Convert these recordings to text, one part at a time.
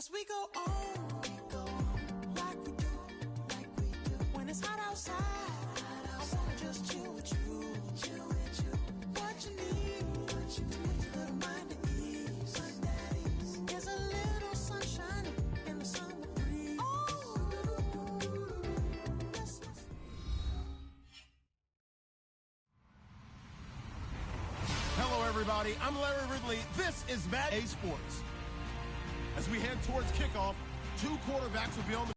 As we go on, like we do. When it's hot outside, I wanna just chill with you. What you need, to make your little mind at ease. There's a little sunshine in the summer breeze. Hello, everybody. I'm Larry Ridley. This is Mad A Sports. As we head towards kickoff, two quarterbacks will be on the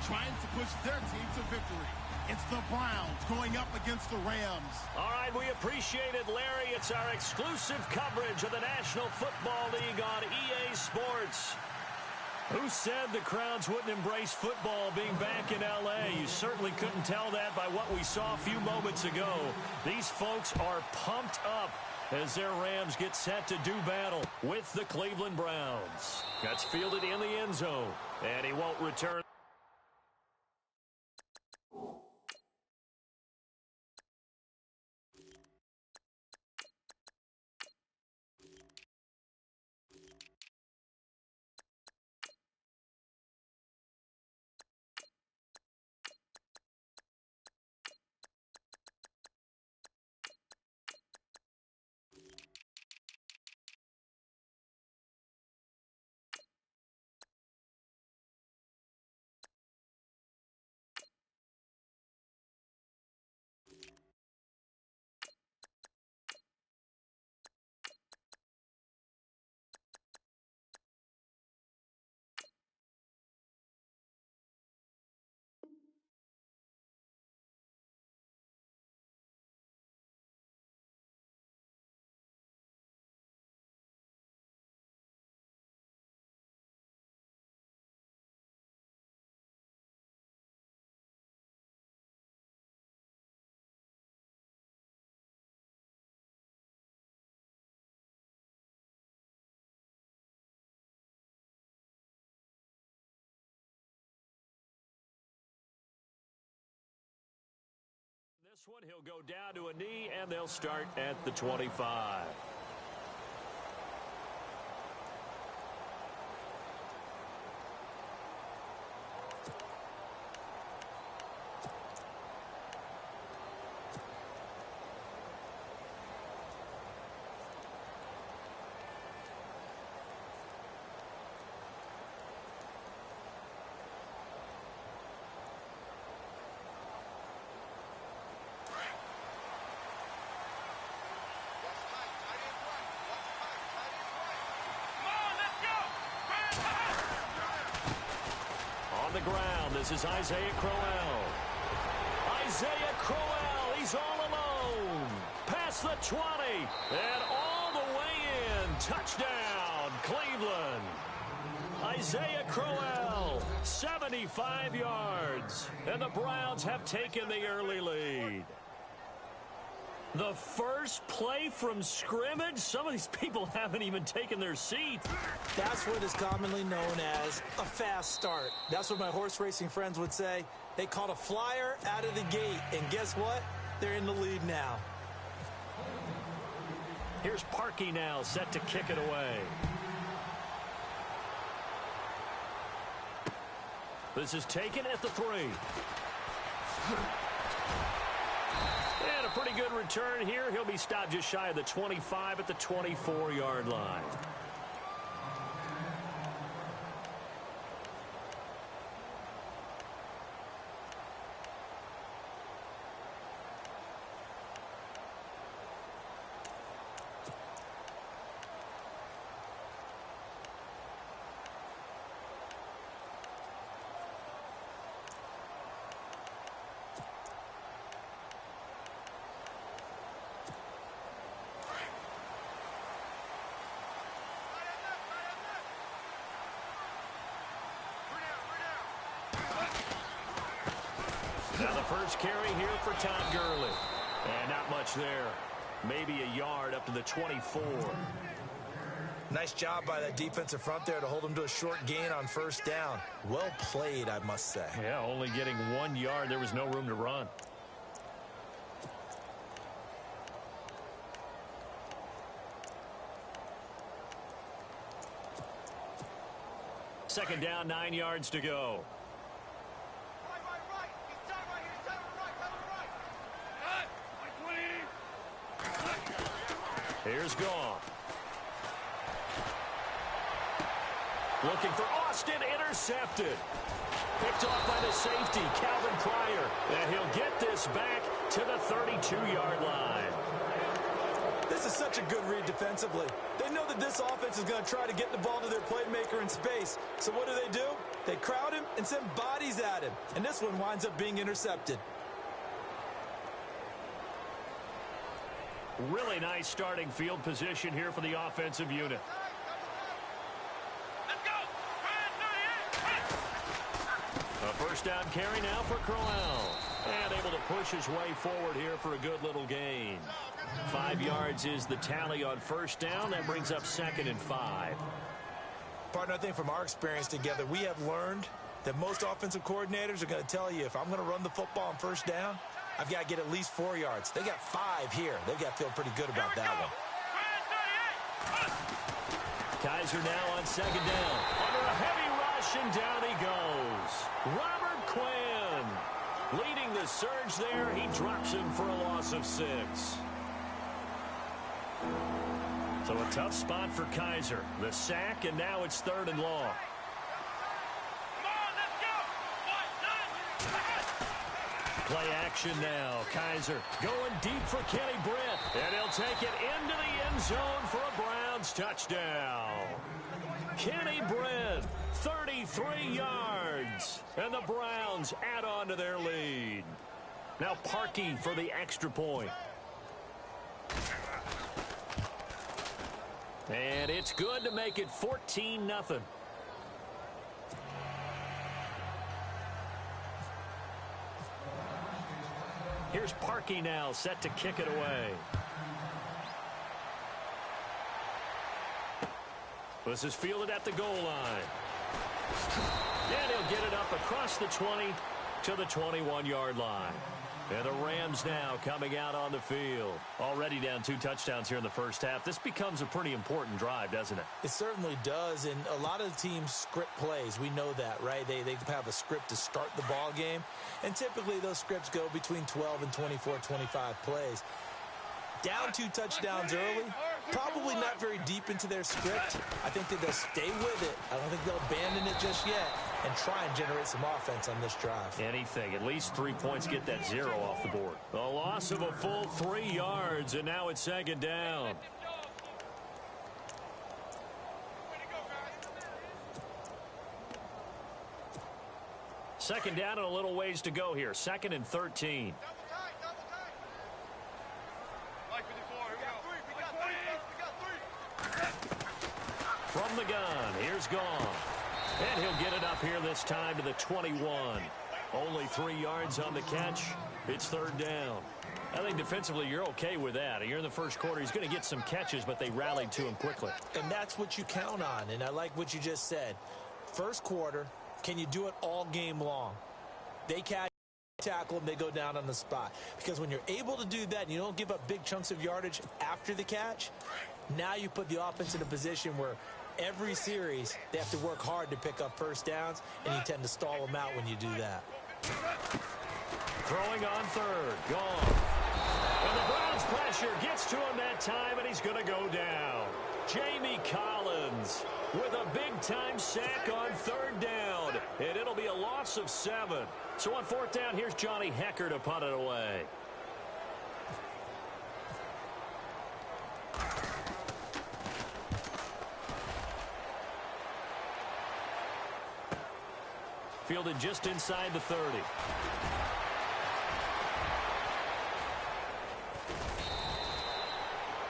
trying to push their team to victory. It's the Browns going up against the Rams. All right, we appreciate it, Larry. It's our exclusive coverage of the National Football League on EA Sports. Who said the crowds wouldn't embrace football being back in L.A.? You certainly couldn't tell that by what we saw a few moments ago. These folks are pumped up as their Rams get set to do battle with the Cleveland Browns. That's fielded in the end zone, and he won't return. This one, he'll go down to a knee, and they'll start at the 25. The ground. This is Isaiah Crowell. Isaiah Crowell, he's all alone. Past the 20, and all the way in. Touchdown, Cleveland. Isaiah Crowell, 75 yards. And the Browns have taken the early lead. The first play from scrimmage? Some of these people haven't even taken their seat. That's what is commonly known as a fast start. That's what my horse racing friends would say. They caught a flyer out of the gate, and guess what? They're in the lead now. Here's Parkey now, set to kick it away. This is taken at the 3. And a pretty good return here. He'll be stopped just shy of the 25 at the 24-yard line. Now the first carry here for Todd Gurley. And not much there. Maybe a yard up to the 24. Nice job by that defensive front there to hold him to a short gain on first down. Well played, I must say. Yeah, only getting 1 yard. There was no room to run. Second down, 9 yards to go. Here's Goff. Looking for Austin, intercepted. Picked off by the safety, Calvin Pryor. And he'll get this back to the 32-yard line. This is such a good read defensively. They know that this offense is going to try to get the ball to their playmaker in space. So what do? They crowd him and send bodies at him. And this one winds up being intercepted. Really nice starting field position here for the offensive unit. A first down carry now for Crowell. And able to push his way forward here for a good little gain. 5 yards is the tally on first down. That brings up 2nd and 5. Partner, I think from our experience together, we have learned that most offensive coordinators are going to tell you, if I'm going to run the football on first down, I've got to get at least 4 yards. They got 5 here. They've got to feel pretty good about that one. Kaiser now on second down. Under a heavy rush, and down he goes. Robert Quinn leading the surge there. He drops him for a loss of 6. So a tough spot for Kaiser. The sack, and now it's 3rd and long. Play action now. Kaiser going deep for Kenny Britt. And he'll take it into the end zone for a Browns touchdown. Kenny Britt, 33 yards. And the Browns add on to their lead. Now Parkey for the extra point. And it's good to make it 14-0. Here's Parkey now, set to kick it away. This is fielded at the goal line. And he'll get it up across the 20 to the 21-yard line. And the Rams now coming out on the field. Already down 2 touchdowns here in the first half. This becomes a pretty important drive, doesn't it? It certainly does, and a lot of teams script plays. We know that, right? They have a script to start the ball game, and typically those scripts go between 12 and 24, 25 plays. Down 2 touchdowns early, probably not very deep into their script. I think that they'll stay with it. I don't think they'll abandon it just yet and try and generate some offense on this drive. Anything. At least 3 points, get that 0 off the board. A loss of a full 3 yards, and now it's 2nd down. Second down and a little ways to go here. 2nd and 13. From the gun, here's Goff. And he'll get it up here this time to the 21. Only 3 yards on the catch. It's 3rd down. I think defensively you're okay with that. You're in the first quarter. He's going to get some catches, but they rallied to him quickly. And that's what you count on, and I like what you just said. First quarter, can you do it all game long? They catch, tackle, and they go down on the spot. Because when you're able to do that and you don't give up big chunks of yardage after the catch, now you put the offense in a position where every series they have to work hard to pick up first downs, and you tend to stall them out when you do that. Throwing on 3rd, gone. And the Browns pressure gets to him that time, and he's going to go down. Jamie Collins with a big-time sack on 3rd down, and it'll be a loss of 7. So on 4th down, here's Johnny Hecker to punt it away. Fielded just inside the 30.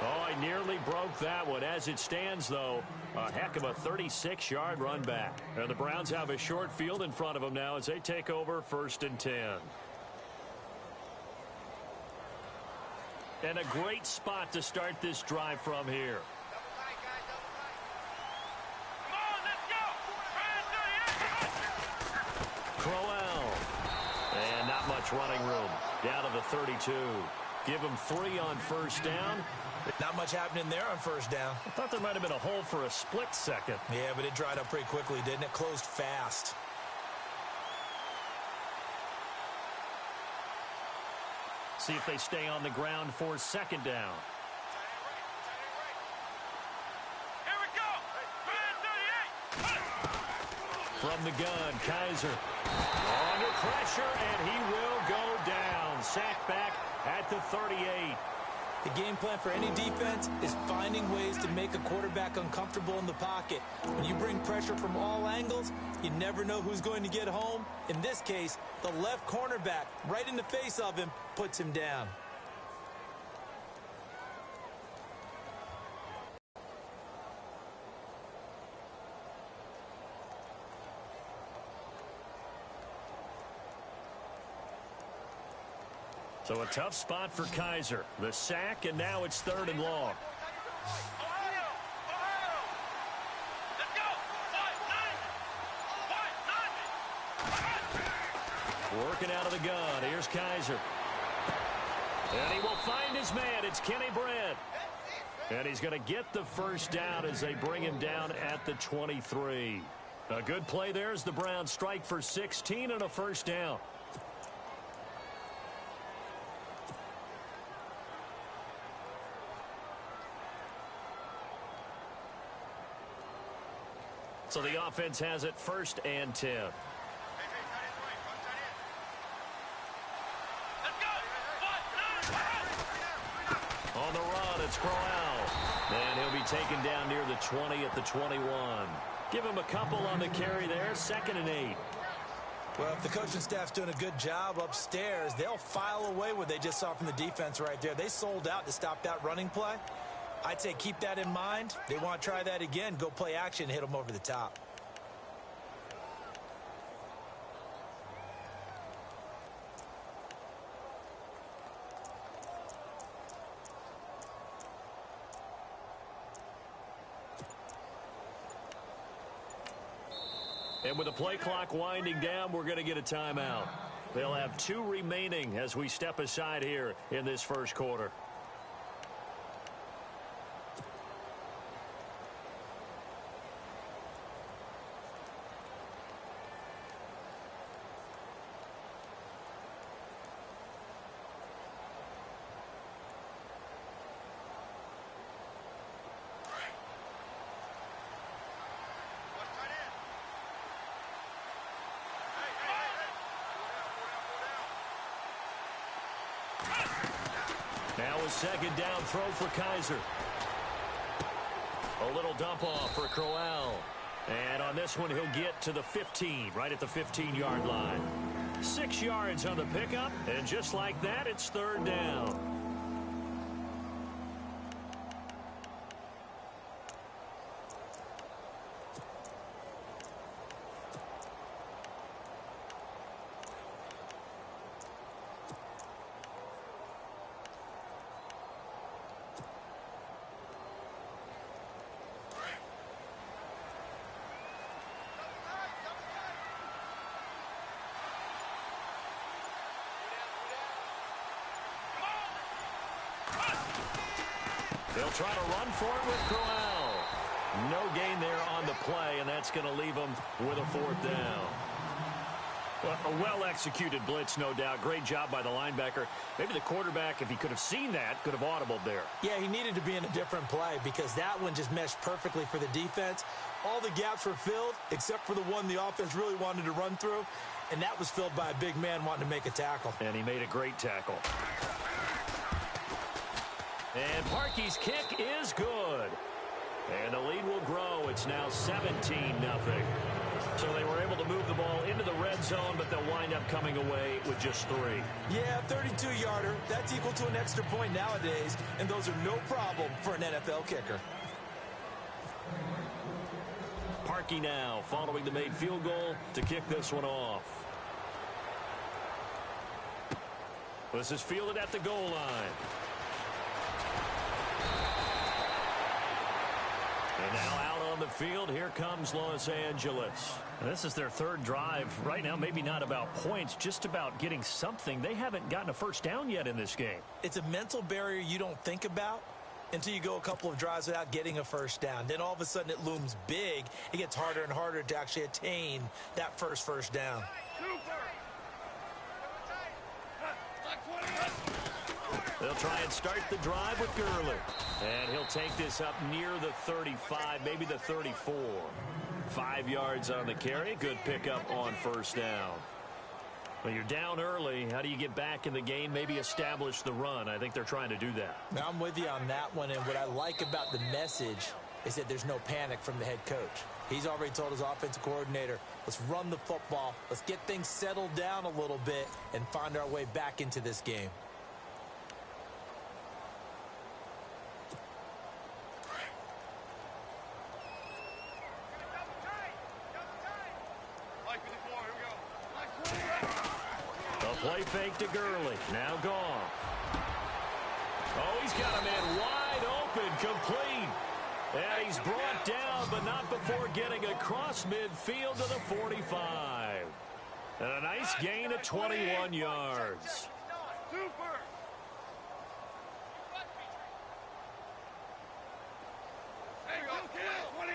Oh, he nearly broke that one. As it stands, though, a heck of a 36-yard run back. And the Browns have a short field in front of them now as they take over 1st and 10. And a great spot to start this drive from here. Crowell. And not much running room. Down to the 32. Give him 3 on first down. Not much happening there on first down. I thought there might have been a hole for a split second. Yeah, but it dried up pretty quickly, didn't it? Closed fast. See if they stay on the ground for second down. Here we go. From the gun, Kaiser. Under pressure, and he will go down. Sacked back at the 38. The game plan for any defense is finding ways to make a quarterback uncomfortable in the pocket. When you bring pressure from all angles, you never know who's going to get home. In this case, the left cornerback, right in the face of him, puts him down. So a tough spot for Kaiser. The sack, and now it's 3rd and long. Ohio! Let's go! 5-9! Working out of the gun. Here's Kaiser. And he will find his man. It's Kenny Brett. And he's going to get the first down as they bring him down at the 23. A good play there as the Browns strike for 16 and a first down. So the offense has it 1st and 10. Let's go! 5-9! On the run, it's Crowell. And he'll be taken down near the 20 at the 21. Give him a couple on the carry there. 2nd and 8. Well, if the coaching staff's doing a good job upstairs, they'll file away what they just saw from the defense right there. They sold out to stop that running play. I'd say keep that in mind. They want to try that again. Go play action, hit them over the top. And with the play clock winding down, we're going to get a timeout. They'll have 2 remaining as we step aside here in this first quarter. Now a 2nd down throw for Kaiser. A little dump off for Crowell. And on this one, he'll get to the 15, right at the 15-yard line. 6 yards on the pickup, and just like that, it's 3rd down. They'll try to run for it with Crowell. No gain there on the play, and that's going to leave them with a 4th down. Well, a well-executed blitz, no doubt. Great job by the linebacker. Maybe the quarterback, if he could have seen that, could have audibled there. Yeah, he needed to be in a different play because that one just meshed perfectly for the defense. All the gaps were filled except for the one the offense really wanted to run through, and that was filled by a big man wanting to make a tackle. And he made a great tackle. And Parkey's kick is good. And the lead will grow. It's now 17-0. So they were able to move the ball into the red zone, but they'll wind up coming away with just 3. Yeah, 32-yarder. That's equal to an extra point nowadays, and those are no problem for an NFL kicker. Parkey now following the made field goal to kick this one off. This is fielded at the goal line. And now out on the field. Here comes Los Angeles. And this is their third drive. Right now, maybe not about points, just about getting something. They haven't gotten a first down yet in this game. It's a mental barrier you don't think about until you go a couple of drives without getting a first down. Then all of a sudden it looms big. It gets harder and harder to actually attain that first down. They'll try and start the drive with Gurley. And he'll take this up near the 35, maybe the 34. 5 yards on the carry. Good pickup on first down. Well, you're down early. How do you get back in the game? Maybe establish the run. I think they're trying to do that. Now, I'm with you on that one, and what I like about the message is that there's no panic from the head coach. He's already told his offensive coordinator, let's run the football, let's get things settled down a little bit and find our way back into this game. Play fake to Gurley. Now gone. Oh, he's got a man wide open, complete. And he's brought down, but not before getting across midfield to the 45. And a nice gain of 21 yards. Super. Hey, go, 20.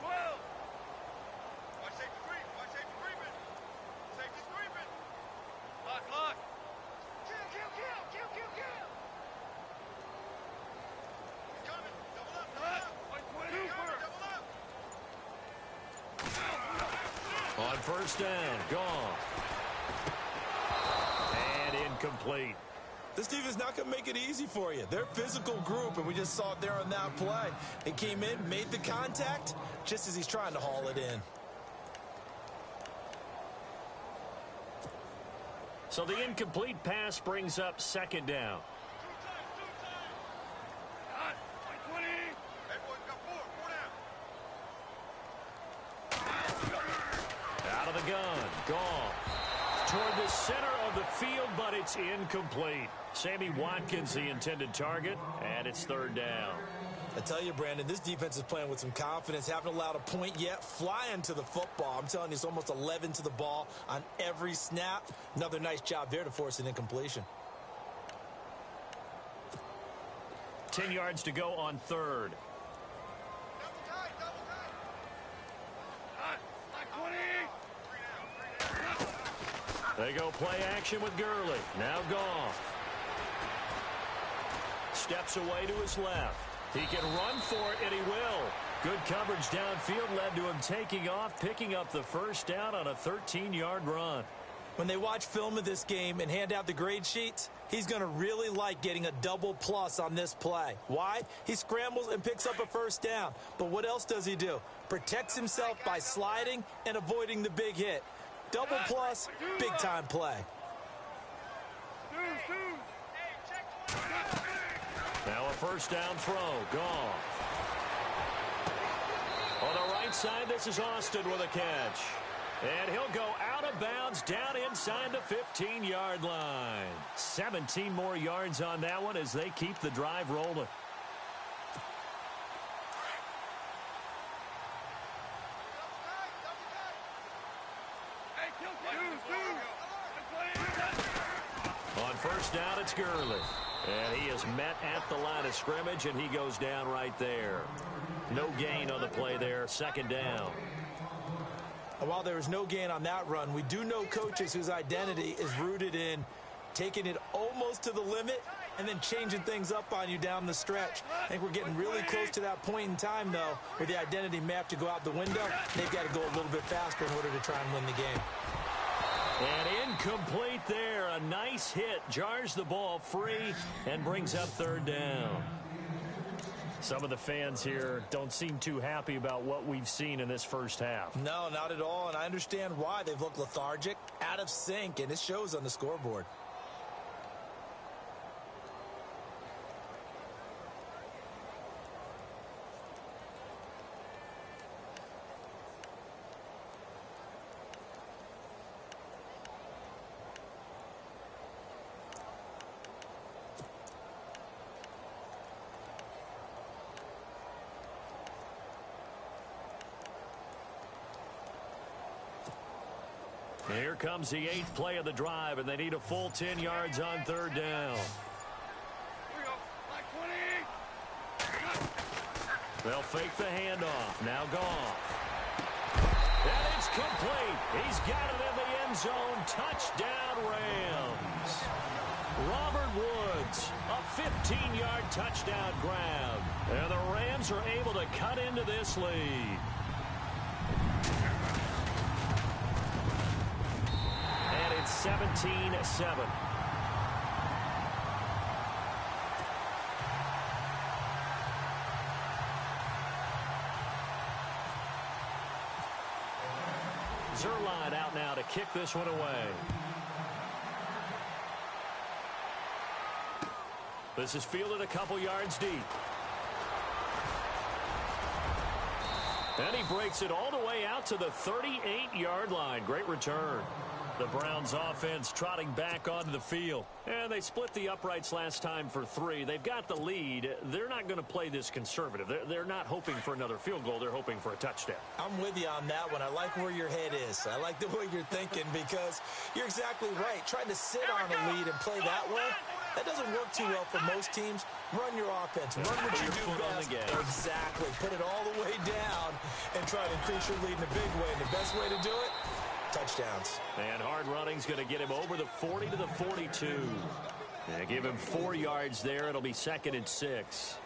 12. Watch safety creep. Watch safety creeping. Safety's creeping. Lock. Kill. He's coming. Double up. Double up. On first down, gone. And incomplete. This defense not going to make it easy for you. They're a physical group, and we just saw it there on that play. They came in, made the contact, just as he's trying to haul it in. So the incomplete pass brings up second down. Out of the gun, gone. Toward the center of the field, but it's incomplete. Sammy Watkins, the intended target, and it's third down. I tell you, Brandon, this defense is playing with some confidence. Haven't allowed a point yet. Flying to the football. I'm telling you, it's almost 11 to the ball on every snap. Another nice job there to force an incompletion. 10 yards to go on third. They go play action with Gurley. Now Goff. Steps away to his left. He can run for it, and he will. Good coverage downfield led to him taking off, picking up the first down on a 13-yard run. When they watch film of this game and hand out the grade sheets, he's going to really like getting a double plus on this play. Why? He scrambles and picks up a first down. But what else does he do? Protects himself by sliding and avoiding the big hit. Double plus, big-time play. Now a first down throw. Gone. On the right side, this is Austin with a catch. And he'll go out of bounds down inside the 15-yard line. 17 more yards on that one as they keep the drive rolling. On first down, it's Gurley. And he is met at the line of scrimmage, and he goes down right there. No gain on the play there. Second down. And while there was no gain on that run, we do know coaches whose identity is rooted in taking it almost to the limit and then changing things up on you down the stretch. I think we're getting really close to that point in time, though, where the identity may have to go out the window. They've got to go a little bit faster in order to try and win the game. And incomplete there. A nice hit. Jars the ball free and brings up third down. Some of the fans here don't seem too happy about what we've seen in this first half. No, not at all, and I understand why. They've looked lethargic, out of sync, and it shows on the scoreboard. Here comes the 8th play of the drive, and they need a full 10 yards on 3rd down. Here we go. Like 20. They'll fake the handoff. Now Goff. And it's complete. He's got it in the end zone. Touchdown, Rams. Robert Woods, a 15-yard touchdown grab. And the Rams are able to cut into this lead. And it's 17-7. Zerline out now to kick this one away. This is fielded a couple yards deep. And he breaks it all the way out to the 38-yard line. Great return. The Browns offense trotting back onto the field. And they split the uprights last time for 3. They've got the lead. They're not going to play this conservative. They're not hoping for another field goal. They're hoping for a touchdown. I'm with you on that one. I like where your head is. I like the way you're thinking because you're exactly right. Trying to sit on a lead and play that way, that doesn't work too well for most teams. Run your offense. Run what you do best. Exactly. Put it all the way down and try to increase your lead in a big way. And the best way to do it, touchdowns. And hard running's going to get him over the 40 to the 42. And give him 4 yards there. It'll be 2nd and 6.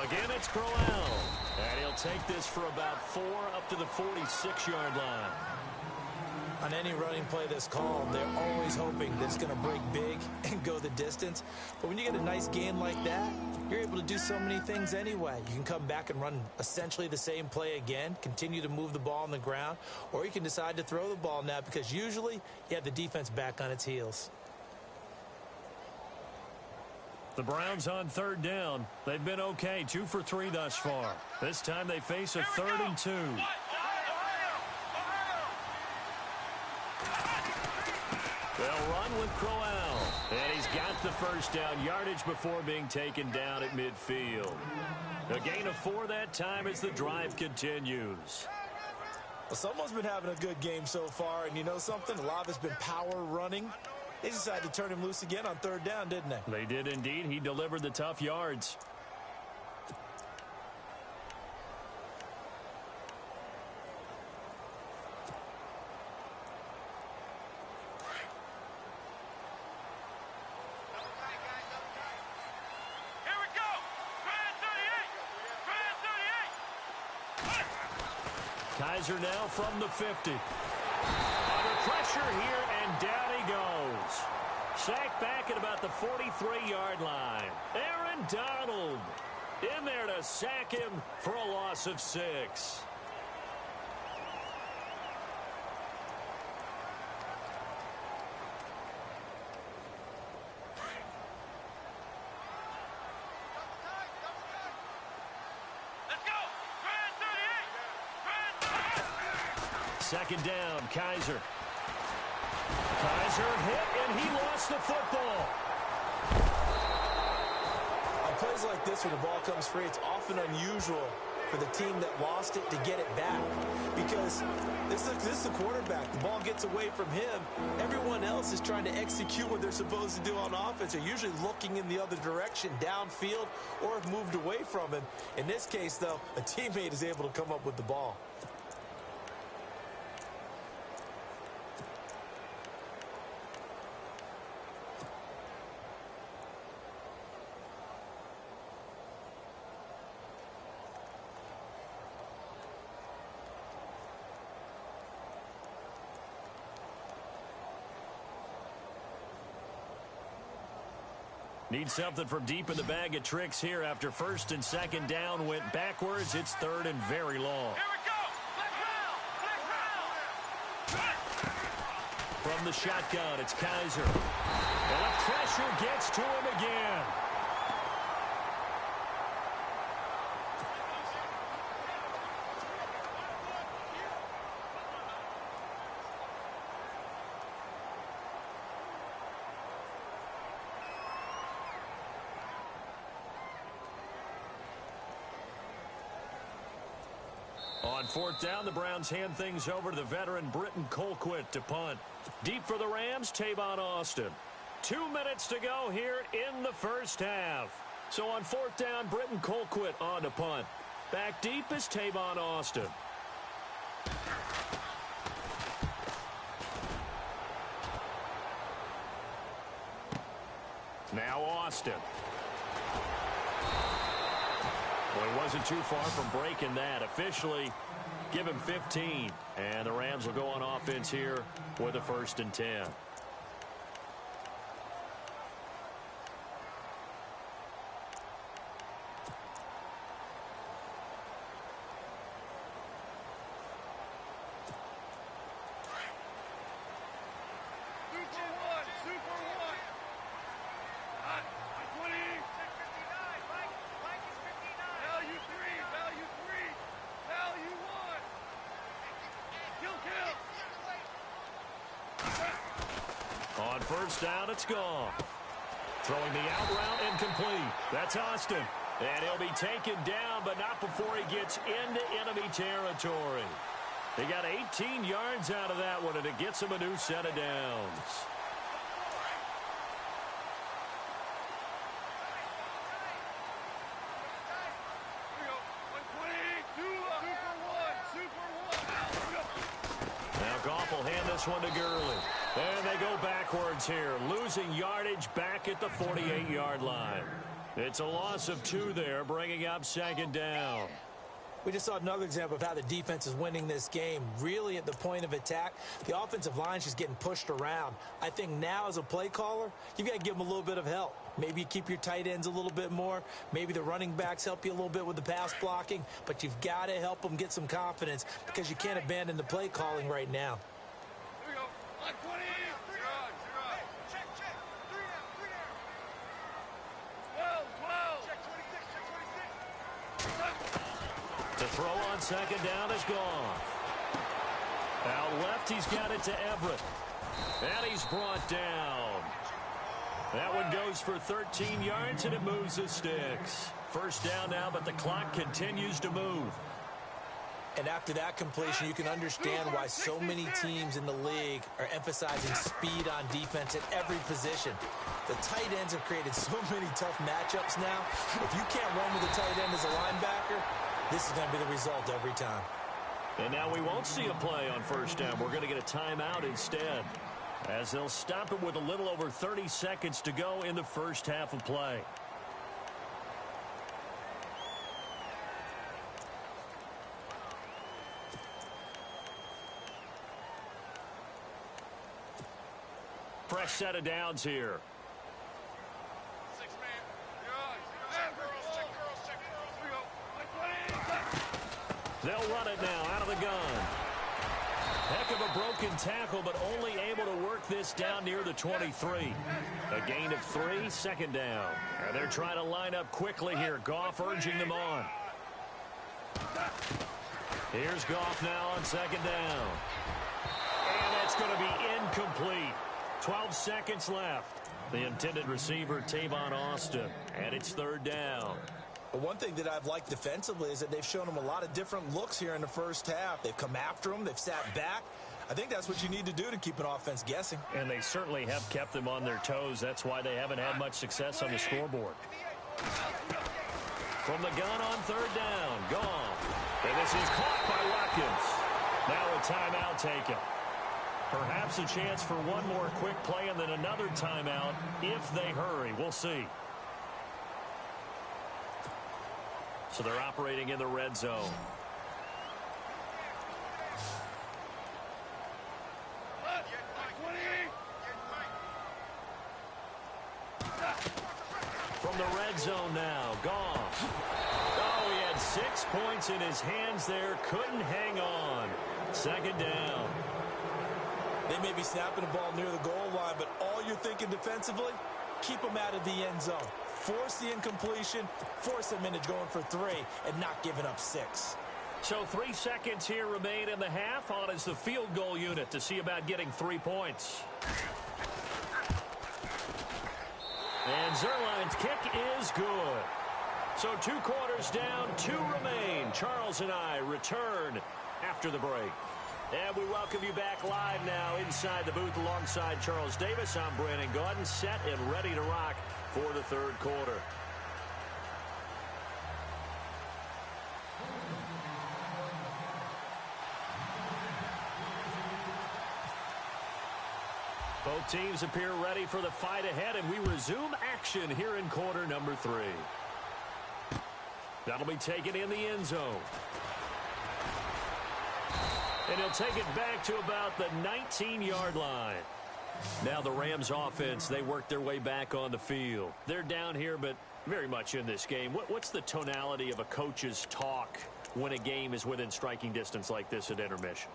Again, it's Crowell. And he'll take this for about 4 up to the 46-yard line. On any running play that's called, they're always hoping that it's going to break big and go the distance. But when you get a nice game like that, you're able to do so many things anyway. You can come back and run essentially the same play again, continue to move the ball on the ground, or you can decide to throw the ball now because usually you have the defense back on its heels. The Browns on 3rd down. They've been okay, 2 for 3 thus far. This time they face a 3rd and 2. They'll run with Crowell. And he's got the first down yardage before being taken down at midfield. A gain of 4 that time as the drive continues. Well, someone's been having a good game so far, and you know something? A lot of it's been power running. They decided to turn him loose again on 3rd down, didn't they? They did indeed. He delivered the tough yards. Here we go. Grand 38. Kaiser now from the 50. Under pressure here, and down he goes. Sacked back at about the 43-yard line. Aaron Donald in there to sack him for a loss of 6. Let's go. Grand 38. 2nd down, Kaiser. Kaiser hit, and he lost the football. On plays like this where the ball comes free, it's often unusual for the team that lost it to get it back because this is the quarterback. The ball gets away from him. Everyone else is trying to execute what they're supposed to do on offense. They're usually looking in the other direction, downfield, or have moved away from him. In this case, though, a teammate is able to come up with the ball. Need something from deep in the bag of tricks here after first and second down went backwards. It's third and very long. Here we go. Black round. From the shotgun, it's Kaiser. And the pressure gets to him again. On fourth down, the Browns hand things over to the veteran Britton Colquitt to punt. Deep for the Rams, Tavon Austin. 2 minutes to go here in the first half. So on fourth down, Britton Colquitt on to punt. Back deep is Tavon Austin. Now Austin. Well, he wasn't too far from breaking that. Officially, give him 15. And the Rams will go on offense here with a 1st and 10. On first down, it's gone. Throwing the out route incomplete. That's Austin. And he'll be taken down, but not before he gets into enemy territory. They got 18 yards out of that one, and it gets him a new set of downs. Now Goff will hand this one to Gurley. And they go backwards here, losing yardage back at the 48-yard line. It's a loss of 2 there, bringing up 2nd down. We just saw another example of how the defense is winning this game. Really at the point of attack, the offensive line is just getting pushed around. I think now as a play caller, you've got to give them a little bit of help. Maybe you keep your tight ends a little bit more. Maybe the running backs help you a little bit with the pass blocking. But you've got to help them get some confidence because you can't abandon the play calling right now. Here we go. Line 20. Check. 3 down. 12. Check 26. To throw on 2nd down is gone. Out left, he's got it to Everett. And he's brought down. That one goes for 13 yards, and it moves the sticks. First down now, but the clock continues to move. And after that completion, you can understand why so many teams in the league are emphasizing speed on defense at every position. The tight ends have created so many tough matchups now. If you can't run with a tight end as a linebacker, this is going to be the result every time. And now we won't see a play on first down. We're going to get a timeout instead, as they'll stop it with a little over 30 seconds to go in the first half of play. Fresh set of downs here. 6-man. Check girls. Here we go. Line 20. They'll run it now out of the gun. Heck of a broken tackle, but only able to work this down near the 23. A gain of 3, 2nd down. And they're trying to line up quickly here. Goff urging them on. Here's Goff now on 2nd down. And that's going to be incomplete. 12 seconds left. The intended receiver, Tavon Austin. And it's 3rd down. But one thing that I've liked defensively is that they've shown them a lot of different looks here in the first half. They've come after them. They've sat back. I think that's what you need to do to keep an offense guessing. And they certainly have kept them on their toes. That's why they haven't had much success on the scoreboard. From the gun on 3rd down, Goff. And this is caught by Watkins. Now a timeout taken. Perhaps a chance for one more quick play and then another timeout if they hurry. We'll see. So they're operating in the red zone. the red zone now. Goff. Oh, he had 6 points in his hands there. Couldn't hang on. Second down. They may be snapping the ball near the goal line, but all you're thinking defensively, keep them out of the end zone. Force the incompletion, force them into going for 3, and not giving up 6. So 3 seconds here remain in the half. On is the field goal unit to see about getting 3 points. And Zerline's kick is good. So 2 quarters down, 2 remain. Charles and I return after the break. And we welcome you back live now inside the booth alongside Charles Davis. I'm Brandon Gaudin, set and ready to rock for the third quarter. Both teams appear ready for the fight ahead, and we resume action here in quarter number 3. That'll be taken in the end zone. And he'll take it back to about the 19-yard line. Now the Rams offense, they work their way back on the field. They're down here, but very much in this game. What's the tonality of a coach's talk when a game is within striking distance like this at intermission?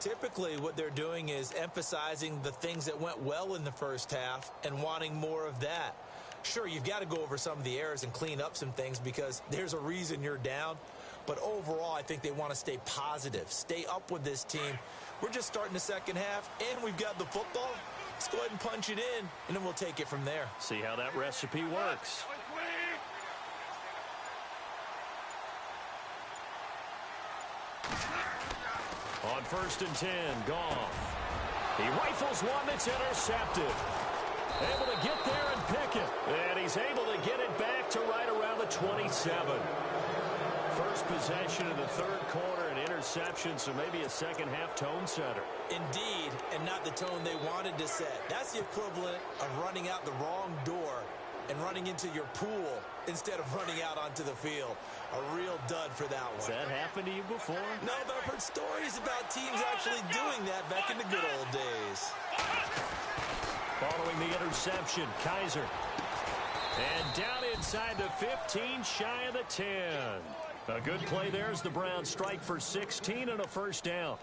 Typically, what they're doing is emphasizing the things that went well in the first half and wanting more of that. Sure, you've got to go over some of the errors and clean up some things because there's a reason you're down. But overall, I think they want to stay positive, stay up with this team. We're just starting the second half, and we've got the football. Let's go ahead and punch it in, and then we'll take it from there. See how that recipe works. On 1st and 10, Goff. He rifles one that's intercepted. Able to get there and pick it. And he's able to get it back to right around the 27. First possession of the third quarter, an interception, so maybe a second-half tone setter. Indeed, and not the tone they wanted to set. That's the equivalent of running out the wrong door and running into your pool instead of running out onto the field. A real dud for that one. Has that happened to you before? No, but I've heard stories about teams actually doing that back in the good old days. Following the interception, Kaiser. And down inside the 15, shy of the 10. A good play there as the Browns strike for 16 and a first down.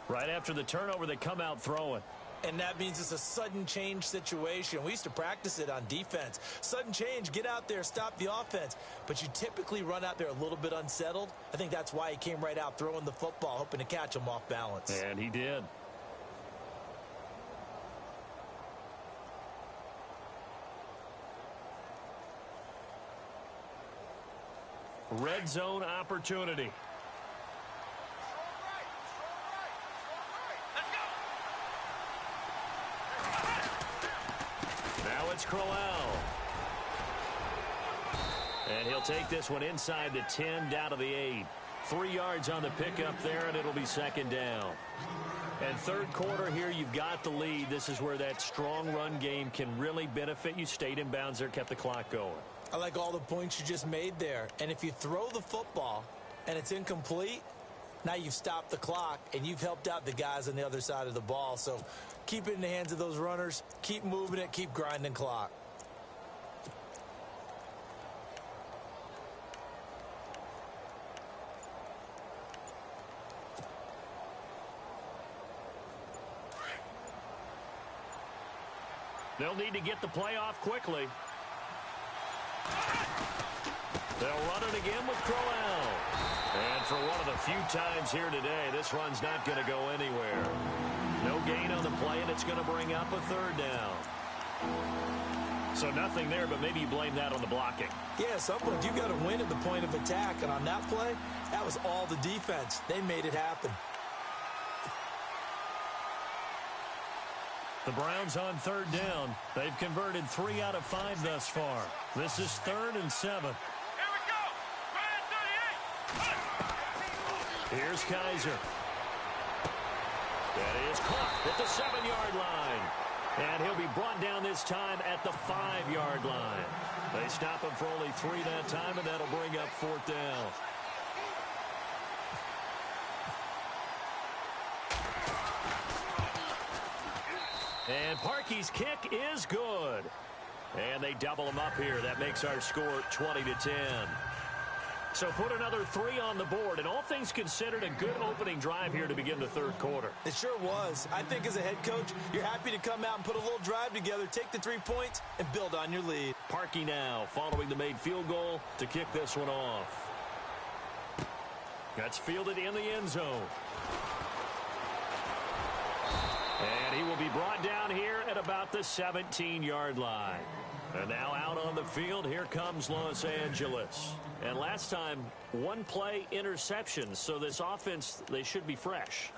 Right after the turnover, they come out throwing. And that means it's a sudden change situation. We used to practice it on defense. Sudden change, get out there, stop the offense. But you typically run out there a little bit unsettled. I think that's why he came right out throwing the football, hoping to catch him off balance. And he did. Red zone opportunity. Now it's Crowell. And he'll take this one inside the 10, down to the 8. 3 yards on the pickup there, and it'll be second down. And third quarter here, you've got the lead. This is where that strong run game can really benefit you. Stayed in bounds there, kept the clock going. I like all the points you just made there. And if you throw the football and it's incomplete, now you've stopped the clock and you've helped out the guys on the other side of the ball. So keep it in the hands of those runners. Keep moving it. Keep grinding clock. They'll need to get the play off quickly. They'll run it again with Crowell. And for one of the few times here today, this run's not going to go anywhere. No gain on the play, and it's going to bring up a third down. So nothing there, but maybe you blame that on the blocking. Yeah, at some point you've got to win at the point of attack. And on that play, that was all the defense. They made it happen. The Browns on third down. They've converted 3 out of 5 thus far. This is 3rd and 7. Here we go. Here's Kaiser. That is caught at the 7-yard line. And he'll be brought down this time at the 5-yard line. They stop him for only 3 that time, and that'll bring up 4th down. And Parkey's kick is good. And they double them up here. That makes our score 20-10. So put another 3 on the board, and all things considered, a good opening drive here to begin the third quarter. It sure was. I think as a head coach, you're happy to come out and put a little drive together, take the 3 points, and build on your lead. Parkey now following the made field goal to kick this one off. That's fielded in the end zone. And he will be brought down here at about the 17-yard line. And now out on the field, here comes Los Angeles. And last time, 1-play interceptions, so this offense, they should be fresh.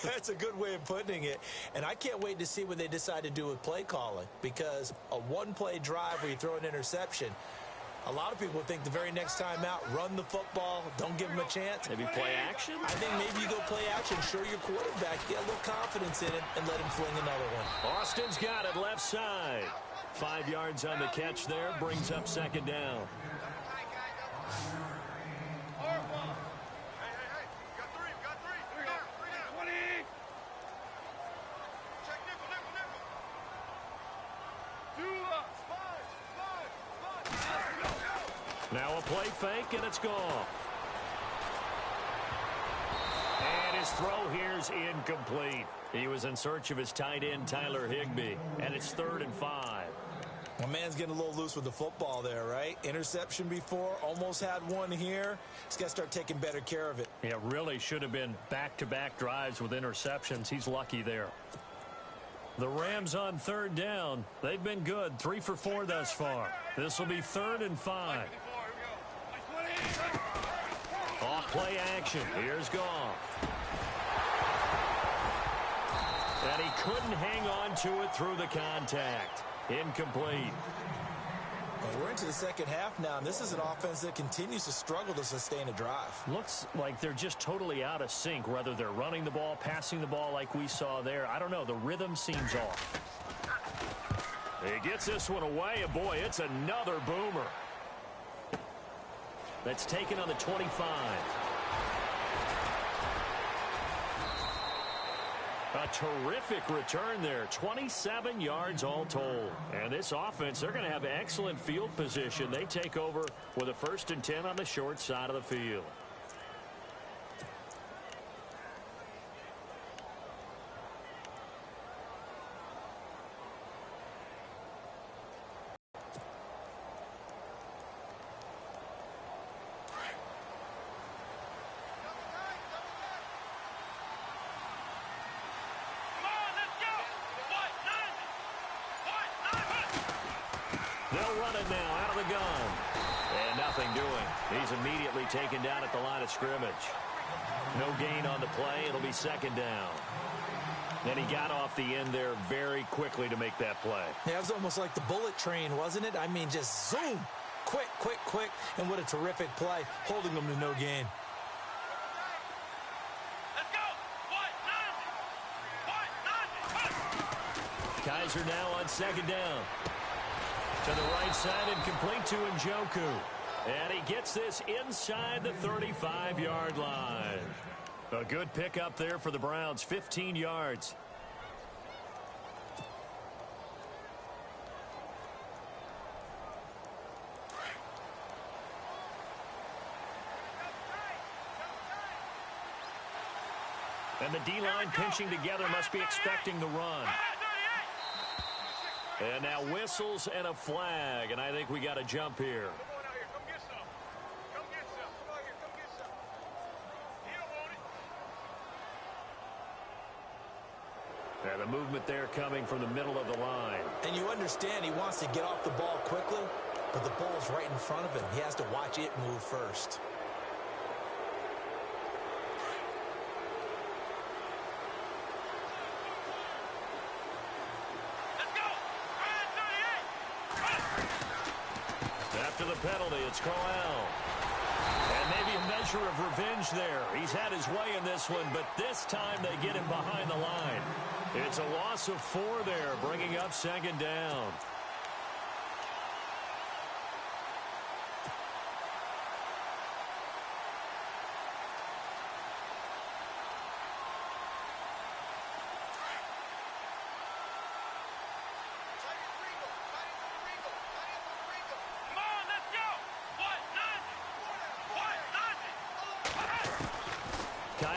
That's a good way of putting it. And I can't wait to see what they decide to do with play calling, because a 1-play drive where you throw an interception, a lot of people think the very next time out, run the football, don't give them a chance. Maybe play action? I think maybe you go play action, show your quarterback, get a little confidence in it, and let him fling another one. Austin's got it left side. 5 yards on the catch there, brings up second down. Now a play fake, and it's gone. And his throw here's incomplete. He was in search of his tight end, Tyler Higbee, and it's 3rd and 5. My man's getting a little loose with the football there, right? Interception before, almost had one here. He's got to start taking better care of it. Yeah, really should have been back-to-back drives with interceptions. He's lucky there. The Rams on 3rd down. They've been good, 3 for 4 thus far. This will be 3rd and 5. Off play action. Here's Goff. And he couldn't hang on to it through the contact. Incomplete. Well, we're into the second half now, and this is an offense that continues to struggle to sustain a drive. Looks like they're just totally out of sync, whether they're running the ball, passing the ball like we saw there. I don't know. The rhythm seems off. He gets this one away, and boy, it's another boomer. That's taken on the 25. A terrific return there. 27 yards all told. And this offense, they're going to have excellent field position. They take over with a 1st and 10 on the short side of the field. They'll run it now out of the gun. And nothing doing. He's immediately taken down at the line of scrimmage. No gain on the play. It'll be 2nd down. And he got off the end there very quickly to make that play. Yeah, it was almost like the bullet train, wasn't it? I mean, just zoom. Quick, quick, quick. And what a terrific play, holding them to no gain. Kaiser now on 2nd down. To the right side and complete to Njoku. And he gets this inside the 35-yard line. A good pickup there for the Browns, 15 yards. And the D-line pinching together, must be expecting the run. And now whistles and a flag, and I think we got a jump here. And the movement there coming from the middle of the line. And you understand he wants to get off the ball quickly, but the ball's right in front of him. He has to watch it move first. After the penalty, it's Crowell. And maybe a measure of revenge there. He's had his way in this one, but this time they get him behind the line. It's a loss of 4 there, bringing up 2nd down.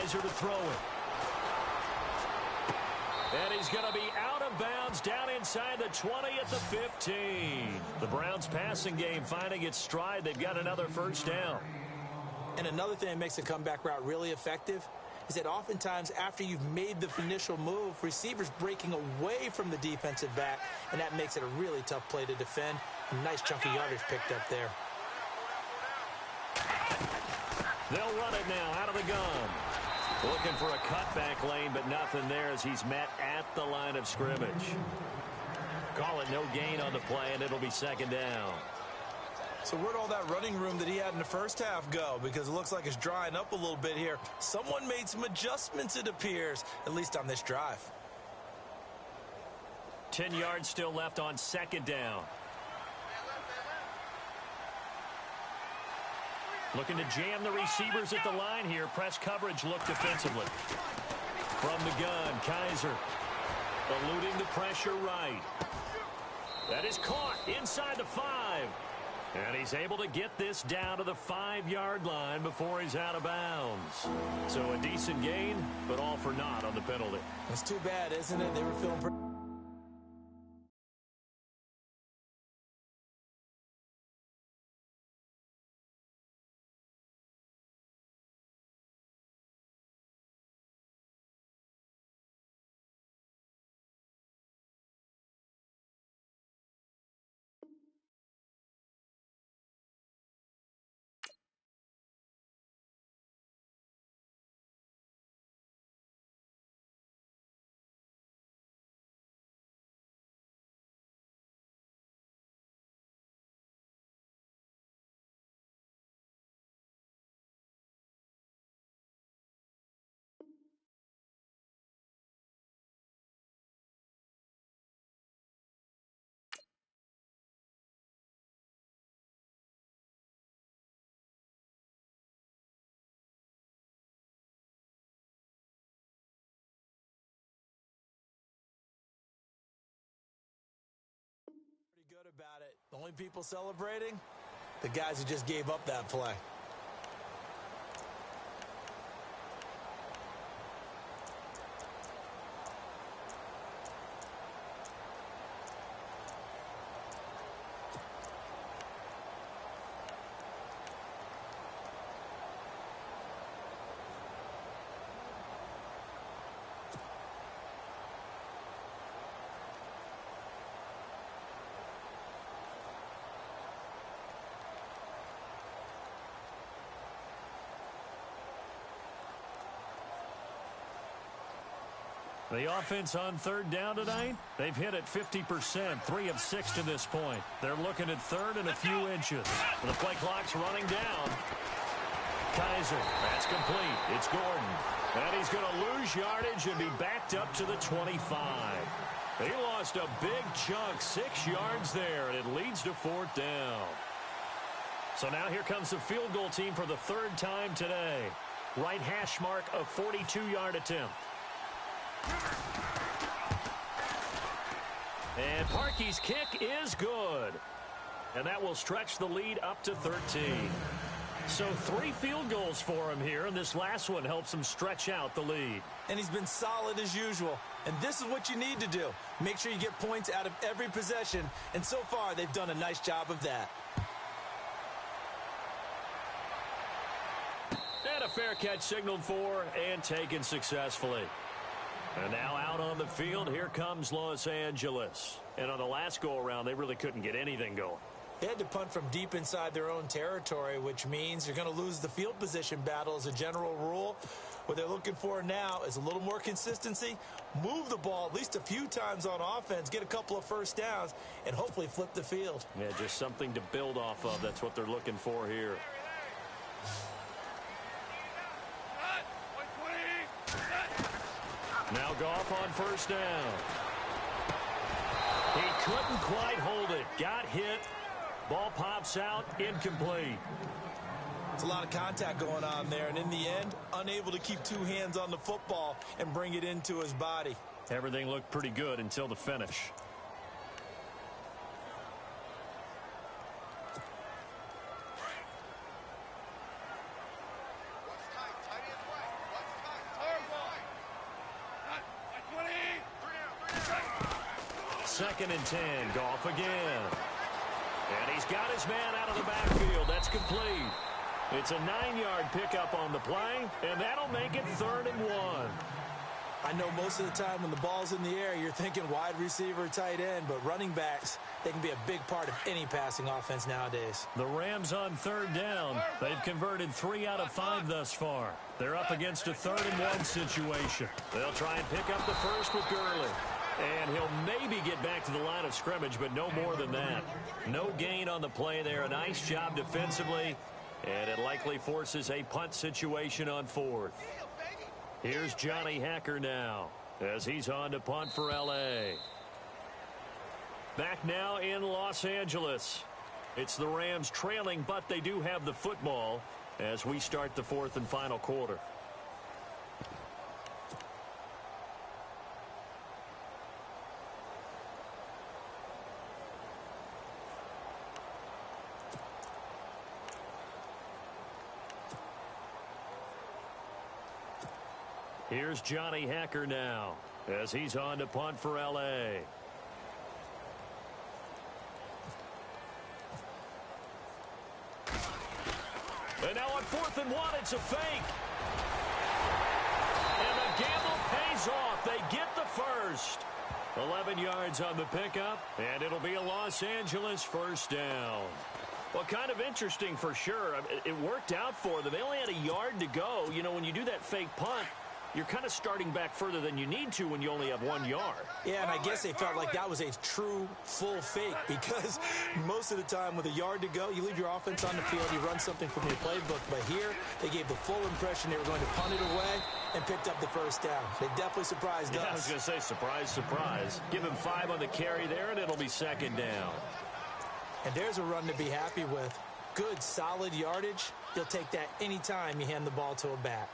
Kaiser to throw it. And he's going to be out of bounds down inside the 20 at the 15. The Browns passing game finding its stride. They've got another first down. And another thing that makes a comeback route really effective is that oftentimes after you've made the initial move, receivers breaking away from the defensive back, and that makes it a really tough play to defend. A nice chunky yardage picked up there. They'll run it now out of the gun. Looking for a cutback lane, but nothing there as he's met at the line of scrimmage. Call it no gain on the play, and it'll be second down. So where'd all that running room that he had in the first half go? Because it looks like it's drying up a little bit here. Someone made some adjustments, it appears, at least on this drive. 10 yards still left on second down. Looking to jam the receivers at the line here. Press coverage look defensively. From the gun, Kaiser eluding the pressure right. That is caught inside the 5. And he's able to get this down to the 5-yard line before he's out of bounds. So a decent gain, but all for naught on the penalty. It's too bad, isn't it? They were feeling pretty... good about it. The only people celebrating, the guys who just gave up that play. The offense on third down tonight, they've hit it 50%, 3 of 6 to this point. They're looking at third and a few inches. The play clock's running down. Kaiser, that's complete. It's Gordon. And he's going to lose yardage and be backed up to the 25. He lost a big chunk, 6 yards there, and it leads to fourth down. So now here comes the field goal team for the third time today. Right hash mark, a 42-yard attempt. And Parkey's kick is good. And that will stretch the lead up to 13. So 3 field goals for him here, and this last one helps him stretch out the lead. And he's been solid as usual. And this is what you need to do. Make sure you get points out of every possession. And so far, they've done a nice job of that. And a fair catch signaled for and taken successfully. And now out on the field, here comes Los Angeles. And on the last go-around, they really couldn't get anything going. They had to punt from deep inside their own territory, which means you're going to lose the field position battle as a general rule. What they're looking for now is a little more consistency, move the ball at least a few times on offense, get a couple of first downs, and hopefully flip the field. Yeah, just something to build off of. That's what they're looking for here. Now Goff on first down. He couldn't quite hold it. Got hit. Ball pops out. Incomplete. It's a lot of contact going on there, and in the end, unable to keep 2 hands on the football and bring it into his body. Everything looked pretty good until the finish. 2nd and 10. Goff again. And he's got his man out of the backfield. That's complete. It's a 9-yard pickup on the play, and that'll make it 3rd and 1. I know most of the time when the ball's in the air, you're thinking wide receiver, tight end, but running backs, they can be a big part of any passing offense nowadays. The Rams on 3rd down. They've converted 3 out of 5 thus far. They're up against a 3rd and 1 situation. They'll try and pick up the first with Gurley. And he'll maybe get back to the line of scrimmage, but no more than that. No gain on the play there. A nice job defensively, and it likely forces a punt situation on 4th. Here's Johnny Hacker now as he's on to punt for L.A. Back now in Los Angeles. It's the Rams trailing, but they do have the football as we start the 4th and final quarter. Here's Johnny Hacker now as he's on to punt for L.A. And now on 4th and 1, it's a fake. And the gamble pays off. They get the first. 11 yards on the pickup, and it'll be a Los Angeles 1st down. Well, kind of interesting for sure. It worked out for them. They only had a yard to go. You know, when you do that fake punt, you're kind of starting back further than you need to when you only have 1 yard. Yeah, and I guess they felt like that was a true full fake because most of the time with a yard to go, you leave your offense on the field, you run something from your playbook. But here, they gave the full impression they were going to punt it away and picked up the 1st down. They definitely surprised us. I was going to say surprise, surprise. Give him 5 on the carry there, and it'll be 2nd down. And there's a run to be happy with. Good, solid yardage. You'll take that anytime you hand the ball to a back.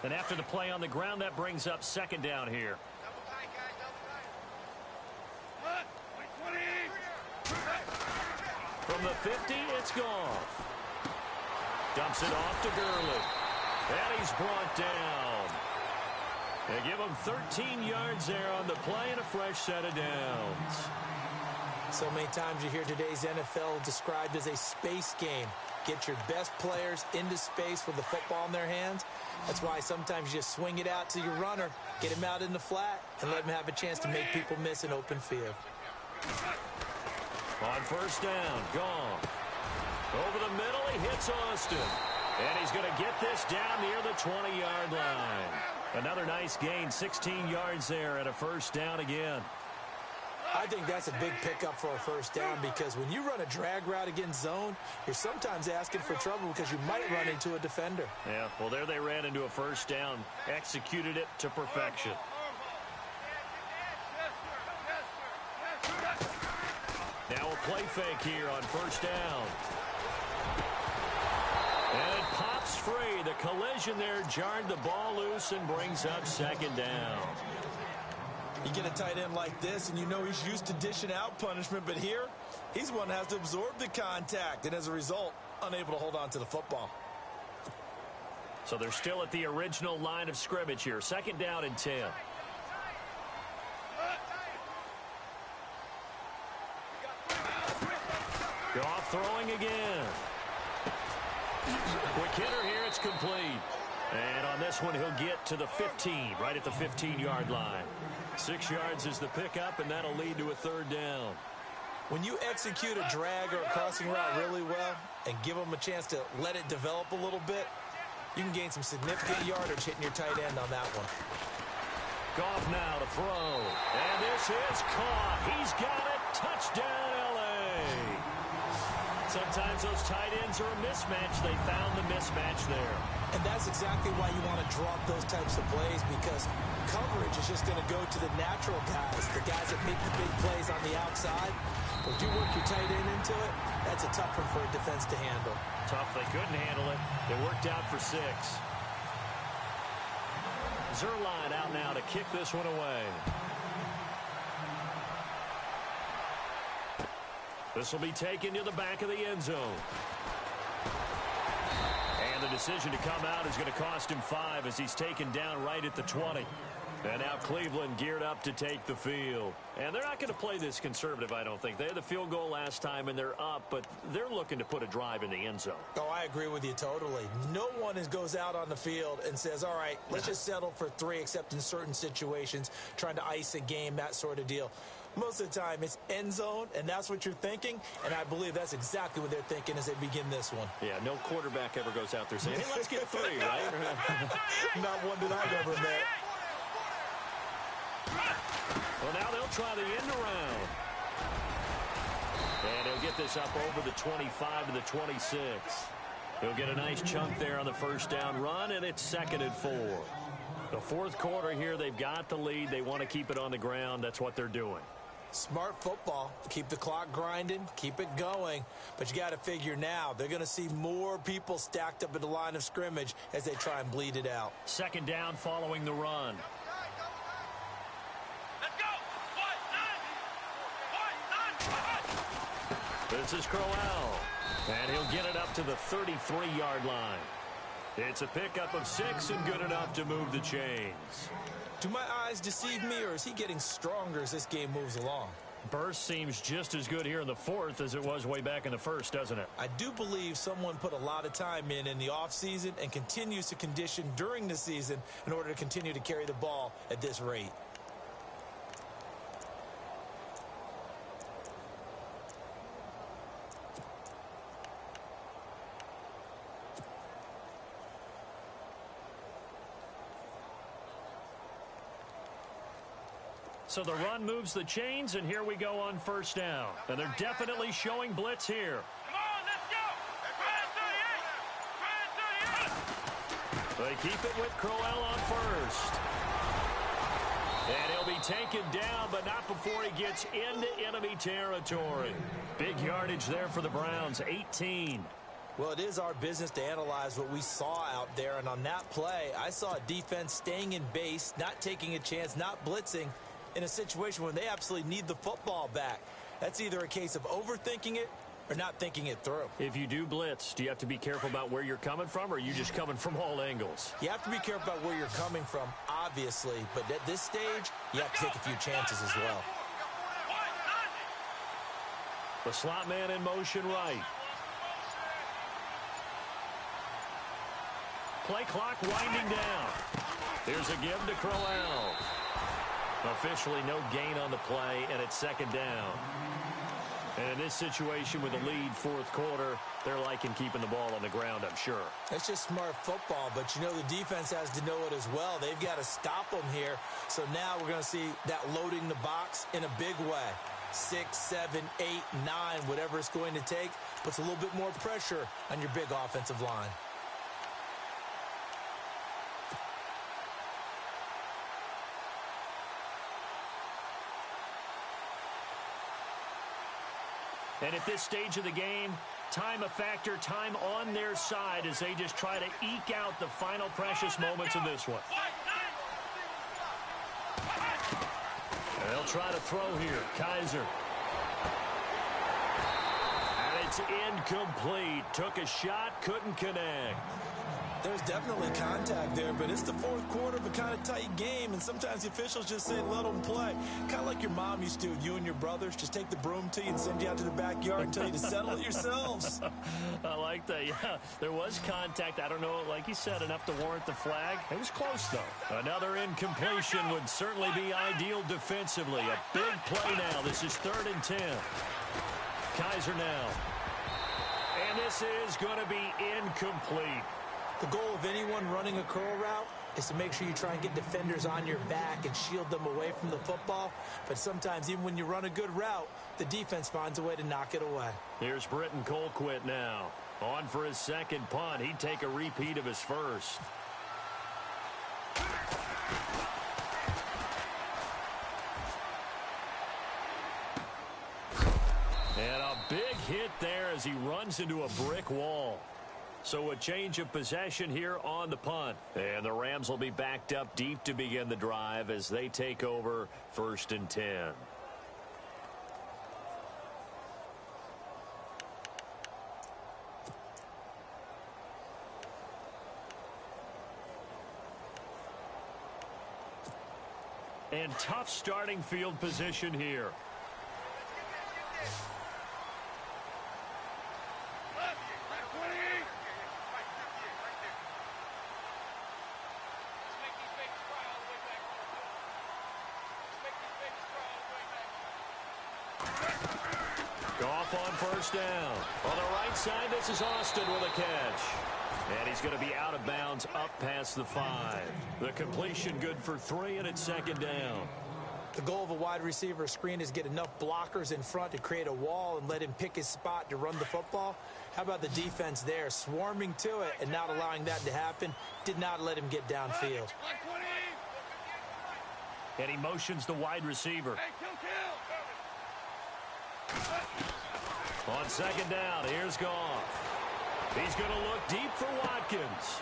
And after the play on the ground, that brings up 2nd down here. Double tight, guys, double tight. From the 50, it's Goff. Dumps it off to Gurley. And he's brought down. They give him 13 yards there on the play and a fresh set of downs. So many times you hear today's NFL described as a space game. Get your best players into space with the football in their hands. That's why sometimes you just swing it out to your runner, get him out in the flat, and let him have a chance to make people miss an open field. On 1st down, Goff. Over the middle, he hits Austin. And he's going to get this down near the 20-yard line. Another nice gain, 16 yards there, and a 1st down again. I think that's a big pickup for a 1st down because when you run a drag route against zone, you're sometimes asking for trouble because you might run into a defender. Yeah, well, there they ran into a 1st down, executed it to perfection. Now a play fake here on 1st down. And it pops free. The collision there jarred the ball loose and brings up 2nd down. You get a tight end like this, and you know he's used to dishing out punishment, but here, he's one that has to absorb the contact, and as a result, unable to hold on to the football. So they're still at the original line of scrimmage here. 2nd down and 10. Goff throwing again. Quick hitter here, it's complete. And on this one, he'll get to the 15, right at the 15-yard line. 6 yards is the pickup, and that'll lead to a 3rd down. When you execute a drag or a crossing route really well and give them a chance to let it develop a little bit, you can gain some significant yardage hitting your tight end on that one. Goff now to throw. And this is caught. He's got it. Touchdown, L.A. Sometimes those tight ends are a mismatch. They found the mismatch there. And that's exactly why you want to drop those types of plays because coverage is just going to go to the natural guys, the guys that make the big plays on the outside. But if you work your tight end into it, that's a tough one for a defense to handle. Tough. They couldn't handle it. It worked out for 6. Zerline out now to kick this one away. This will be taken to the back of the end zone. And the decision to come out is going to cost him 5 as he's taken down right at the 20. And now Cleveland geared up to take the field. And they're not going to play this conservative, I don't think. They had the field goal last time, and they're up, but they're looking to put a drive in the end zone. Oh, I agree with you totally. No one goes out on the field and says, all right, let's just settle for 3, except in certain situations, trying to ice a game, that sort of deal. Most of the time, it's end zone, and that's what you're thinking, and I believe that's exactly what they're thinking as they begin this one. Yeah, no quarterback ever goes out there saying, hey, let's get 3, right? Not one that I've ever met. Well, now they'll try the end around. And he'll get this up over the 25 to the 26. He'll get a nice chunk there on the first down run, and it's 2nd and 4. The fourth quarter here, they've got the lead. They want to keep it on the ground. That's what they're doing. Smart football. Keep the clock grinding. Keep it going. But you got to figure now, they're going to see more people stacked up at the line of scrimmage as they try and bleed it out. 2nd down following the run. This is Crowell, and he'll get it up to the 33-yard line. It's a pickup of 6 and good enough to move the chains. Do my eyes deceive me, or is he getting stronger as this game moves along? Burst seems just as good here in the fourth as it was way back in the first, doesn't it? I do believe someone put a lot of time in the offseason and continues to condition during the season in order to continue to carry the ball at this rate. So the run moves the chains, and here we go on first down. And they're definitely showing blitz here. Come on, let's go. They keep it with Crowell on first. And he'll be taken down, but not before he gets into enemy territory. Big yardage there for the Browns, 18. Well, it is our business to analyze what we saw out there, and on that play, I saw a defense staying in base, not taking a chance, not blitzing, in a situation when they absolutely need the football back. That's either a case of overthinking it or not thinking it through. If you do blitz, do you have to be careful about where you're coming from, or are you just coming from all angles? You have to be careful about where you're coming from, obviously, but at this stage, you have to take a few chances as well. The slot man in motion right. Play clock winding down. Here's a give to Crowell. Officially no gain on the play, and it's 2nd down. And in this situation with the lead fourth quarter, they're liking keeping the ball on the ground, I'm sure. It's just smart football, but you know the defense has to know it as well. They've got to stop them here. So now we're going to see that loading the box in a big way. 6, 7, 8, 9, whatever it's going to take, puts a little bit more pressure on your big offensive line. And at this stage of the game, time a factor, time on their side as they just try to eke out the final precious moments of this one. And they'll try to throw here. Kaiser. And it's incomplete. Took a shot, couldn't connect. There's definitely contact there, but it's the fourth quarter of a kind of tight game, and sometimes the officials just say, let them play. Kind of like your mom used to, you and your brothers, just take the broom to you and send you out to the backyard and tell you to settle it yourselves. I like that, yeah. There was contact. I don't know, like you said, enough to warrant the flag. It was close, though. Another incompletion would certainly be ideal defensively. A big play now. This is 3rd and 10. Kaiser now. And this is going to be incomplete. The goal of anyone running a curl route is to make sure you try and get defenders on your back and shield them away from the football. But sometimes, even when you run a good route, the defense finds a way to knock it away. Here's Britton Colquitt now. On for his 2nd punt. He'd take a repeat of his first. And a big hit there as he runs into a brick wall. So a change of possession here on the punt. And the Rams will be backed up deep to begin the drive as they take over 1st and 10. And tough starting field position here. Goff on first down. On the right side, this is Austin with a catch. And he's going to be out of bounds up past the 5. The completion good for 3, and it's second down. The goal of a wide receiver screen is get enough blockers in front to create a wall and let him pick his spot to run the football. How about the defense there, swarming to it and not allowing that to happen? Did not let him get downfield. And he motions the wide receiver. On second down, here's Goff. He's going to look deep for Watkins.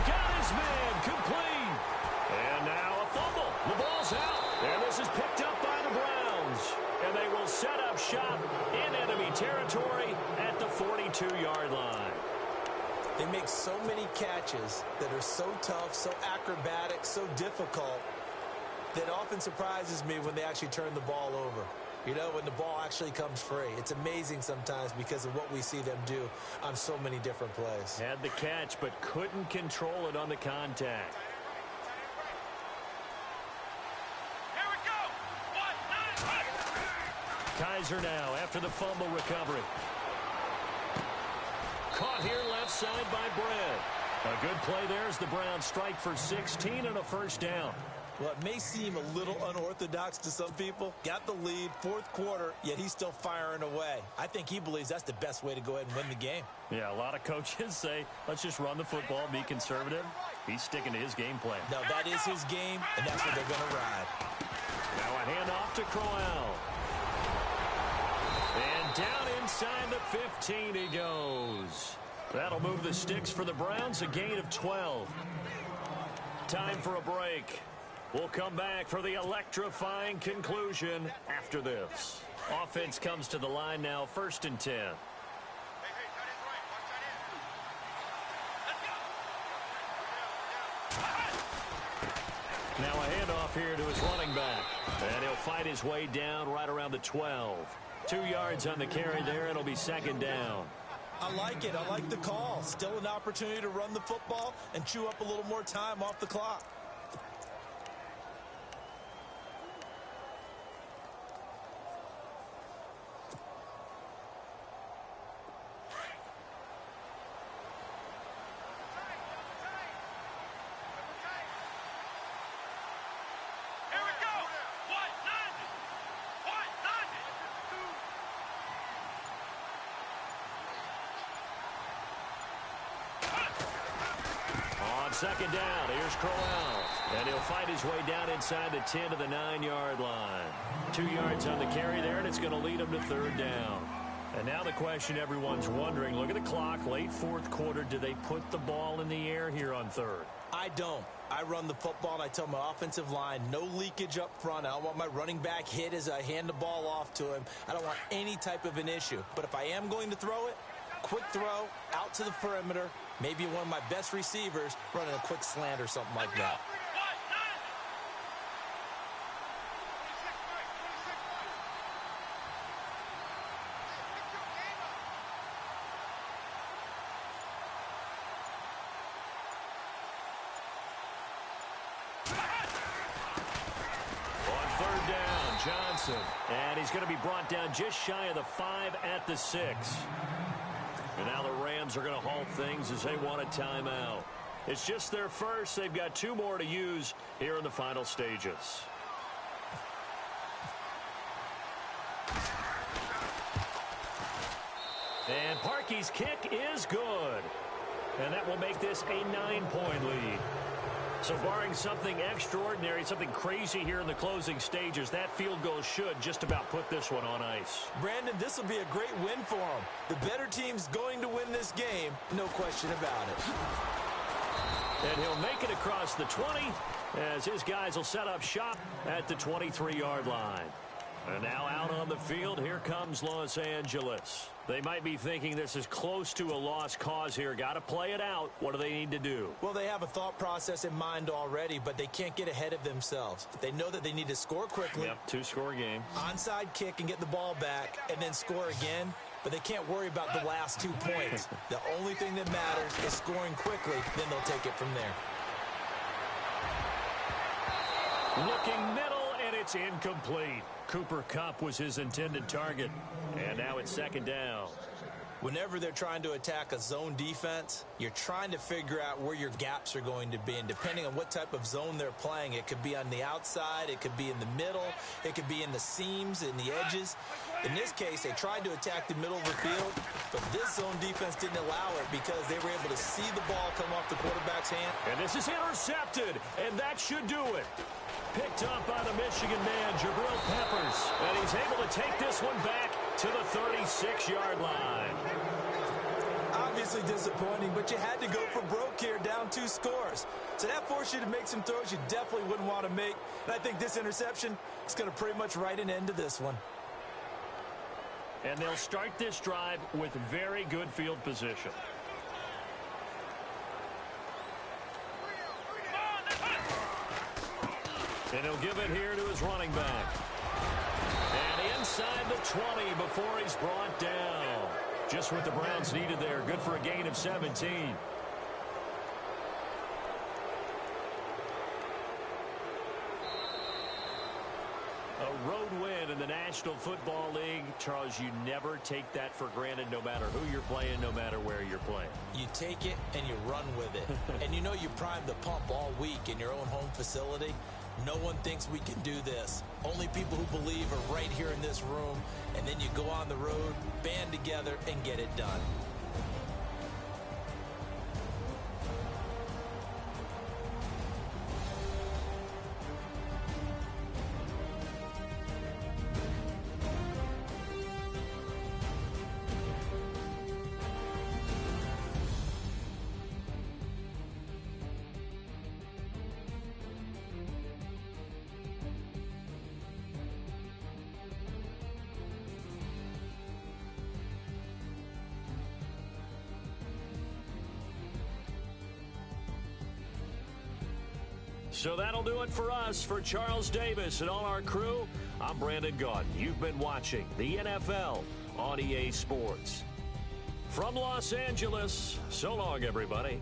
Got his man complete. And now a fumble. The ball's out. And this is picked up by the Browns. And they will set up shop in enemy territory at the 42-yard line. They make so many catches that are so tough, so acrobatic, so difficult, that often surprises me when they actually turn the ball over. You know, when the ball actually comes free. It's amazing sometimes because of what we see them do on so many different plays. Had the catch, but couldn't control it on the contact. Here we go. 1, 9, Kaiser now after the fumble recovery. Caught here left side by Brett. A good play there as the Browns strike for 16 and a first down. Well, it may seem a little unorthodox to some people. Got the lead, fourth quarter, yet he's still firing away. I think he believes that's the best way to go ahead and win the game. Yeah, a lot of coaches say, let's just run the football, be conservative. He's sticking to his game plan. No, that is his game, and that's what they're going to ride. Now a handoff to Crowell. And down inside the 15 he goes. That'll move the sticks for the Browns, a gain of 12. Time for a break. We'll come back for the electrifying conclusion after this. Offense comes to the line now, 1st and 10. Now a handoff here to his running back. And he'll fight his way down right around the 12. 2 yards on the carry there. It'll be second down. I like it. I like the call. Still an opportunity to run the football and chew up a little more time off the clock. Second down, here's Crowell. And he'll fight his way down inside the 10 to the 9-yard line. 2 yards on the carry there, and it's going to lead him to third down. And now the question everyone's wondering, look at the clock, late fourth quarter, do they put the ball in the air here on third? I don't. I run the football, and I tell my offensive line, no leakage up front. I don't want my running back hit as I hand the ball off to him. I don't want any type of an issue. But if I am going to throw it, quick throw, out to the perimeter, maybe one of my best receivers running a quick slant or something like that. On third down, Johnson. And he's going to be brought down just shy of the 5 at the 6. And now the Rams are going to halt things as they want a timeout. It's just their first. They've got 2 more to use here in the final stages. And Parkey's kick is good. And that will make this a 9-point lead. So barring something extraordinary, something crazy here in the closing stages, that field goal should just about put this one on ice. Brandon, this will be a great win for them. The better team's going to win this game, no question about it. And he'll make it across the 20 as his guys will set up shop at the 23-yard line. And now out on the field, here comes Los Angeles. They might be thinking this is close to a lost cause here. Got to play it out. What do they need to do? Well, they have a thought process in mind already, but they can't get ahead of themselves. They know that they need to score quickly. Yep, two-score game. Onside kick and get the ball back and then score again. But they can't worry about the last 2 points. The only thing that matters is scoring quickly. Then they'll take it from there. Looking middle, and it's incomplete. Cooper Kupp was his intended target. And now it's second down. Whenever they're trying to attack a zone defense, you're trying to figure out where your gaps are going to be. And depending on what type of zone they're playing, it could be on the outside, it could be in the middle, it could be in the seams, in the edges. In this case, they tried to attack the middle of the field, but this zone defense didn't allow it because they were able to see the ball come off the quarterback's hand. And this is intercepted, and that should do it. Picked up by the Michigan man, Jabril Peppers. And he's able to take this one back to the 36-yard line. Obviously disappointing, but you had to go for broke here, down 2 scores. So that forced you to make some throws you definitely wouldn't want to make. And I think this interception is going to pretty much write an end to this one. And they'll start this drive with very good field position. And he'll give it here to his running back. And inside the 20 before he's brought down. Just what the Browns needed there. Good for a gain of 17. A road win in the National Football League. Charles, you never take that for granted no matter who you're playing, no matter where you're playing. You take it and you run with it. And you know you primed the pump all week in your own home facility. No one thinks we can do this. Only people who believe are right here in this room. And then you go on the road, band together, and get it done. So that'll do it for us. For Charles Davis and all our crew, I'm Brandon Gaudin. You've been watching the NFL on EA Sports. From Los Angeles, so long, everybody.